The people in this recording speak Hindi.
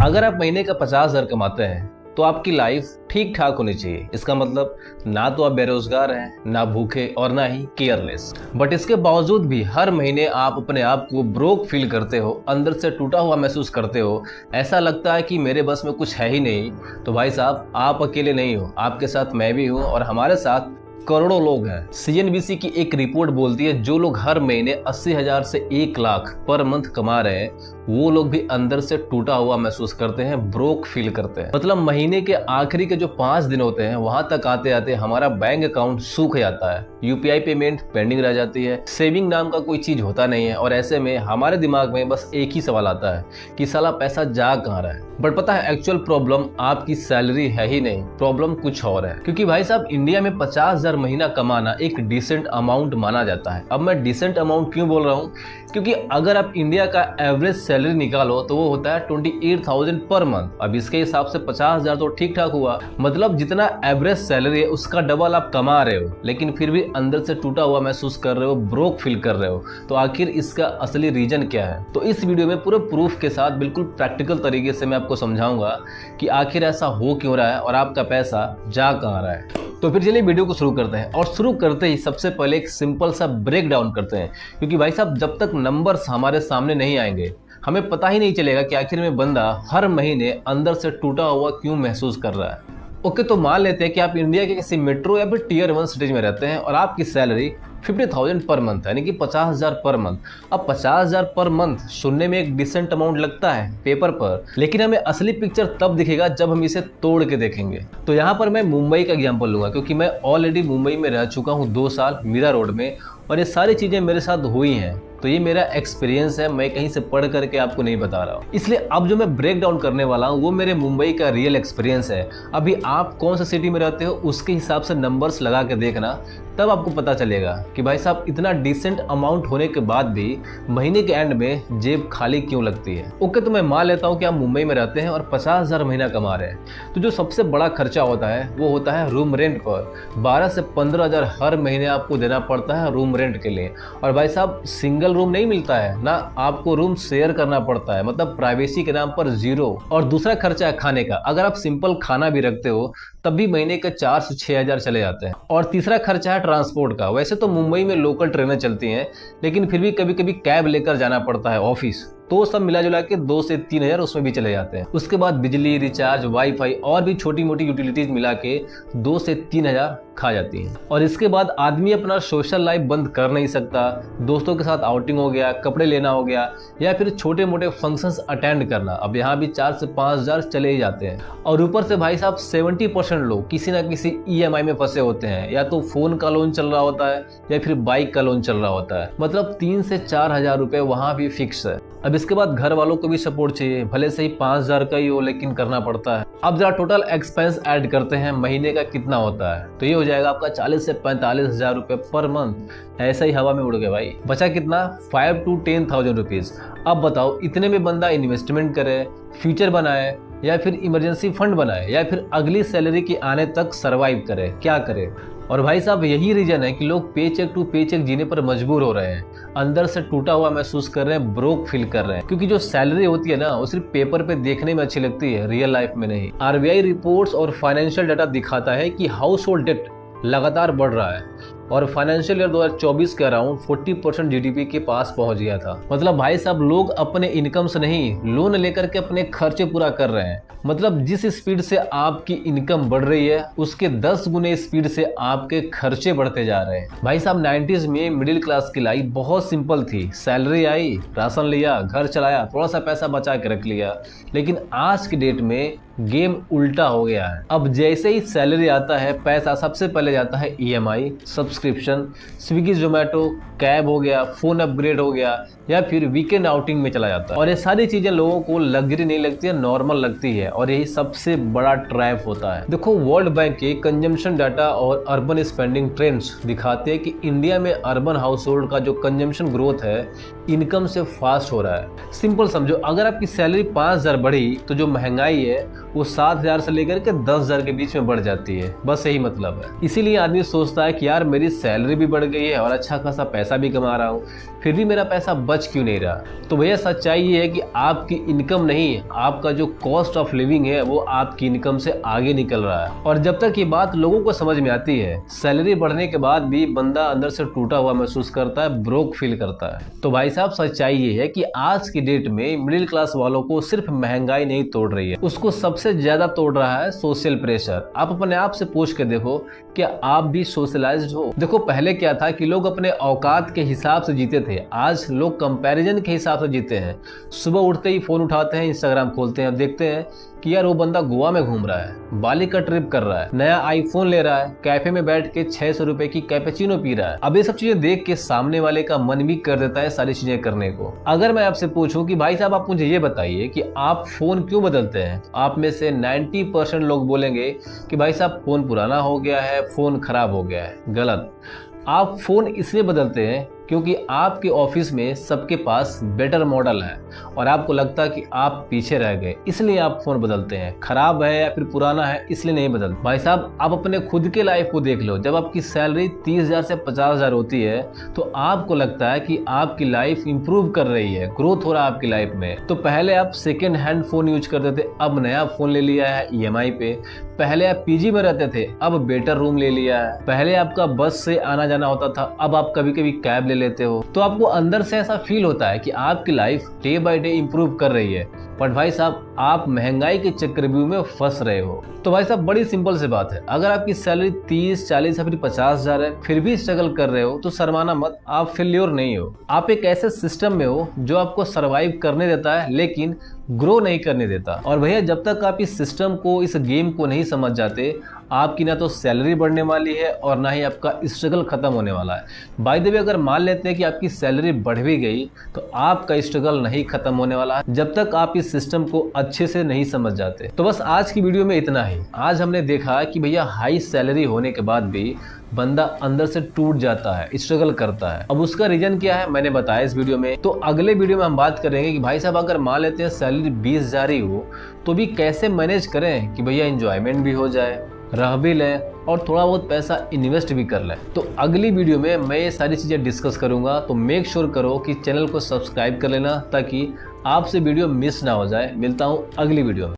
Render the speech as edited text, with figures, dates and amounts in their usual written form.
अगर आप महीने का 50,000 कमाते हैं तो आपकी लाइफ ठीक ठाक होनी चाहिए। इसका मतलब ना तो आप बेरोजगार हैं, ना भूखे और ना ही केयरलेस। बट इसके बावजूद भी हर महीने आप अपने आप को ब्रोक फील करते हो, अंदर से टूटा हुआ महसूस करते हो, ऐसा लगता है कि मेरे बस में कुछ है ही नहीं। तो भाई साहब, आप अकेले नहीं हो, आपके साथ मैं भी हूँ और हमारे साथ करोड़ों लोग हैं। सीएनबीसी की एक रिपोर्ट बोलती है जो लोग हर महीने 80,000 से 1 लाख पर मंथ कमा रहे हैं वो लोग भी अंदर से टूटा हुआ महसूस करते हैं, ब्रोक फील करते हैं। मतलब महीने के आखिरी के जो 5 दिन होते हैं वहां तक आते आते हमारा बैंक अकाउंट सूख जाता है, यूपीआई पेमेंट पेंडिंग रह जाती है, सेविंग नाम का कोई चीज होता नहीं है और ऐसे में हमारे दिमाग में बस एक ही सवाल आता है कि साला पैसा जा कहाँ रहा है। बट पता है एक्चुअल प्रॉब्लम आपकी सैलरी है ही नहीं, प्रॉब्लम कुछ और है। क्योंकि भाई साहब, इंडिया में 50,000 महीना कमाना एक डिसेंट अमाउंट माना जाता है। अब मैं डिसेंट अमाउंट क्यों बोल रहा हूँ? क्योंकि अगर आप इंडिया का एवरेज सैलरी निकालो तो वो होता है 28,000 पर मंथ। अब इसके हिसाब से 50,000 तो ठीक ठाक हुआ। मतलब जितना एवरेज सैलरी है उसका डबल आप कमा रहे हो, लेकिन फिर भी अंदर से टूटा हुआ महसूस कर रहे हो, ब्रोक फील कर रहे हो। तो आखिर इसका असली रीजन क्या है? तो इस वीडियो में पूरे प्रूफ के साथ बिल्कुल प्रैक्टिकल तरीके से मैं आपको समझाऊंगा कि आखिर ऐसा हो क्यों रहा है और आपका पैसा जा कहाँ रहा है। तो फिर चलिए वीडियो को शुरू करते हैं। और शुरू करते ही सबसे पहले एक सिंपल सा ब्रेक डाउन करते हैं, क्योंकि भाई साहब जब तक नंबर्स हमारे सामने नहीं आएंगे हमें पता ही नहीं चलेगा कि आखिर में बंदा हर महीने अंदर से टूटा हुआ क्यों महसूस कर रहा है। ओके, तो मान लेते हैं कि आप इंडिया के किसी मेट्रो या फिर टियर 1 सिटीज में रहते हैं और आपकी सैलरी 50,000 पर मंथ, यानी कि 50,000 पर मंथ। अब 50,000 पर मंथ सुनने में एक डिसेंट अमाउंट लगता है पेपर पर, लेकिन हमें असली पिक्चर तब दिखेगा जब हम इसे तोड़ के देखेंगे। तो यहाँ पर मैं मुंबई का एग्जांपल लूंगा, क्योंकि मैं ऑलरेडी मुंबई में रह चुका हूँ 2 साल मीरा रोड में, और ये सारी चीजें मेरे साथ हुई हैं। तो ये मेरा एक्सपीरियंस है, मैं कहीं से पढ़ करके आपको नहीं बता रहा हूँ। इसलिए अब जो मैं ब्रेक डाउन करने वाला हूँ वो मेरे मुंबई का रियल एक्सपीरियंस है। अभी आप कौन सा सिटी में रहते हो उसके हिसाब से नंबर्स लगा के देखना, तब आपको पता चलेगा कि भाई साहब इतना डिसेंट अमाउंट होने के बाद भी महीने के एंड में जेब खाली क्यों लगती है। ओके, तो मैं मान लेता हूँ कि आप मुंबई में रहते हैं और 50,000 महीना कमा रहे हैं। तो जो सबसे बड़ा खर्चा होता है वो होता है रूम रेंट पर। 12 से 15,000 हर महीने आपको देना पड़ता है रूम रेंट के लिए। और भाई साहब, सिंगल रूम नहीं मिलता है ना, आपको रूम शेयर करना पड़ता है, मतलब प्राइवेसी के नाम पर 0। और दूसरा खर्चा है खाने का। अगर आप सिंपल खाना भी रखते हो तब भी महीने के 4 से 6,000 चले जाते हैं। और तीसरा खर्चा है ट्रांसपोर्ट का। वैसे तो मुंबई में लोकल ट्रेनें चलती हैं, लेकिन फिर भी कभी कभी कैब लेकर जाना पड़ता है ऑफिस, तो सब मिला जुला के 2 से 3,000 उसमें भी चले जाते हैं। उसके बाद बिजली, रिचार्ज, वाईफाई और भी छोटी मोटी यूटिलिटीज मिला के 2 से 3,000 खा जाती हैं। और इसके बाद आदमी अपना सोशल लाइफ बंद कर नहीं सकता। दोस्तों के साथ आउटिंग हो गया, कपड़े लेना हो गया, या फिर छोटे मोटे फंक्शंस अटेंड करना, अब यहाँ भी 4 से 5,000 चले ही जाते हैं। और ऊपर से भाई साहब 70% लोग किसी ना किसी ईएमआई में फंसे होते हैं। या तो फोन का लोन चल रहा होता है या फिर बाइक का लोन चल रहा होता है। मतलब 3 से 4,000 रुपए वहां भी फिक्स है। अब इसके बाद घर वालों को भी सपोर्ट चाहिए, भले से ही 5,000 का ही हो, लेकिन करना पड़ता है। अब जरा टोटल एक्सपेंस ऐड करते हैं, महीने का कितना होता है, तो ये हो जाएगा आपका 40 से 45,000 रुपए पर मंथ। ऐसा ही हवा में उड़ गए भाई। बचा कितना? 5 to 10,000 रुपीज। अब बताओ, इतने में बंदा इन्वेस्टमेंट करे, फ्यूचर बनाए, या फिर इमरजेंसी फंड बनाए, या फिर अगली सैलरी के आने तक सरवाइव करे, क्या करे? और भाई साहब, यही रीजन है कि लोग पे चेक टू पे चेक जीने पर मजबूर हो रहे हैं, अंदर से टूटा हुआ महसूस कर रहे हैं, ब्रोक फील कर रहे हैं। क्योंकि जो सैलरी होती है ना, वो सिर्फ पेपर पे देखने में अच्छी लगती है, रियल लाइफ में नहीं। आरबीआई रिपोर्ट्स और फाइनेंशियल डाटा दिखाता है कि हाउस होल्ड डेट लगातार बढ़ रहा है और फाइनेंशियल ईयर 2024 के अराउंड 40% जीडीपी के पास पहुंच गया था। मतलब भाई साहब, लोग अपने इनकम से नहीं, लोन लेकर के अपने खर्चे पूरा कर रहे हैं। मतलब जिस स्पीड से आपकी इनकम बढ़ रही है उसके 10 गुने स्पीड से आपके खर्चे बढ़ते जा रहे हैं। भाई साहब, 90s में मिडिल क्लास की लाइफ बहुत सिंपल थी। सैलरी आई, राशन लिया, घर चलाया, थोड़ा सा पैसा बचा के रख लिया। लेकिन आज की डेट में गेम उल्टा हो गया है। अब जैसे ही सैलरी आता है, पैसा सबसे पहले जाता है EMI, subscription, Swiggy, Zomato, cab हो गया, फोन अपग्रेड हो गया, या फिर वीकेंड आउटिंग में चला जाता है। और ये सारी चीजें लोगों को लग्जरी नहीं लगती है, नॉर्मल लगती है, और यही सबसे बड़ा ट्रैप होता है। देखो, वर्ल्ड बैंक के कंजम्पशन डाटा और अर्बन स्पेंडिंग ट्रेंड्स दिखाते हैं कि इंडिया में अर्बन हाउस होल्ड का जो कंजम्पशन ग्रोथ है इनकम से फास्ट हो रहा है। सिंपल समझो, अगर आपकी सैलरी 5,000 बढ़ी तो जो महंगाई है वो 7,000 से लेकर के 10,000 के बीच में बढ़ जाती है। बस यही मतलब है। इसीलिए आदमी सोचता है कि यार मेरी सैलरी भी बढ़ गई है और अच्छा खासा पैसा भी कमा रहा हूँ, फिर भी मेरा पैसा बच क्यों नहीं रहा। तो भैया सच्चाई ये है कि आपकी इनकम नहीं, आपका जो कॉस्ट ऑफ लिविंग है वो आपकी इनकम से आगे निकल रहा है। और जब तक ये बात लोगों को समझ में आती है, सैलरी बढ़ने के बाद भी बंदा अंदर से टूटा हुआ महसूस करता है, ब्रोक फील करता है। तो भाई साहब सच्चाई ये है कि आज की डेट में मिडिल क्लास वालों को सिर्फ महंगाई नहीं तोड़ रही है, उसको सबसे ज्यादा तोड़ रहा है सोशल प्रेशर। आप अपने आप से पूछ के देखो, क्या आप भी सोशलाइज्ड हो? देखो पहले क्या था कि लोग अपने औकात के हिसाब से जीते थे, आज लोग कंपैरिजन के हिसाब से जीते हैं। सुबह उठते ही फोन उठाते हैं, इंस्टाग्राम खोलते हैं, देखते हैं कि यार वो बंदा गोवा में घूम रहा है, बाली का ट्रिप कर रहा है, नया आईफोन ले रहा है, कैफे में बैठ के 600 रुपए की कैपेचिनो पी रहा है। अब ये सब चीजें देख के सामने वाले का मन भी कर देता है सारी चीजें करने को। अगर मैं आपसे पूछूं कि भाई साहब आप मुझे ये बताइए कि आप फोन क्यों बदलते हैं, आप में से 90% लोग बोलेंगे कि भाई साहब फोन पुराना हो गया है, फोन खराब हो गया है। गलत। आप फोन इसलिए बदलते हैं क्योंकि आपके ऑफिस में सबके पास बेटर मॉडल है और आपको लगता है कि आप पीछे रह गए, इसलिए आप फोन बदलते हैं। खराब है या फिर पुराना है इसलिए नहीं बदलते। भाई साहब आप अपने खुद के लाइफ को देख लो, जब आपकी सैलरी 30,000 से 50,000 होती है तो आपको लगता है कि आपकी लाइफ इंप्रूव कर रही है, ग्रोथ हो रहा है आपकी लाइफ में। तो पहले आप सेकेंड हैंड फोन यूज करते थे, अब नया फोन ले लिया है EMI पे। पहले आप पीजी में रहते थे, अब बेटर रूम ले लिया है। पहले आपका बस से आना जाना होता था, अब आप कभी कभी कैब ले लेते हो। तो आपको अंदर से ऐसा फील होता है कि आपकी life day by day improve कर रही है। बट भाई साहब आप महंगाई के चक्रव्यूह में फंस रहे हो। तो भाई साहब बड़ी सिंपल सी बात है, अगर आपकी सैलरी 30, 40 या फिर 50,000 है, फिर भी स्ट्रगल कर रहे हो तो शर्माना मत, आप फेल्योर नहीं हो। आप एक ऐसे सिस्टम में हो जो आपको सरवाइव करने देता है लेकिन ग्रो नहीं करने देता। और भैया जब तक आप इस सिस्टम को, इस गेम को नहीं समझ जाते, आपकी ना तो सैलरी बढ़ने वाली है और ना ही आपका स्ट्रगल खत्म होने वाला है। बाय द वे अगर मान लेते हैं कि आपकी सैलरी बढ़ भी गई तो आपका स्ट्रगल नहीं खत्म होने वाला है जब तक आप इस सिस्टम को अच्छे से नहीं समझ जाते। तो बस आज की वीडियो में इतना ही। आज हमने देखा कि भैया हाई सैलरी होने के बाद भी बंदा अंदर से टूट जाता है, स्ट्रगल करता है। अब उसका रीजन क्या है मैंने बताया इस वीडियो में। तो अगले वीडियो में हम बात करेंगे कि भाई साहब अगर मान लेते हैं सैलरी 20,000 ही हो तो भी कैसे मैनेज करें कि भैया एंजॉयमेंट भी हो जाए, रह भी लें और थोड़ा बहुत पैसा इन्वेस्ट भी कर लें। तो अगली वीडियो में मैं ये सारी चीज़ें डिस्कस करूंगा। तो मेक श्योर करो कि चैनल को सब्सक्राइब कर लेना ताकि आपसे वीडियो मिस ना हो जाए। मिलता हूँ अगली वीडियो में।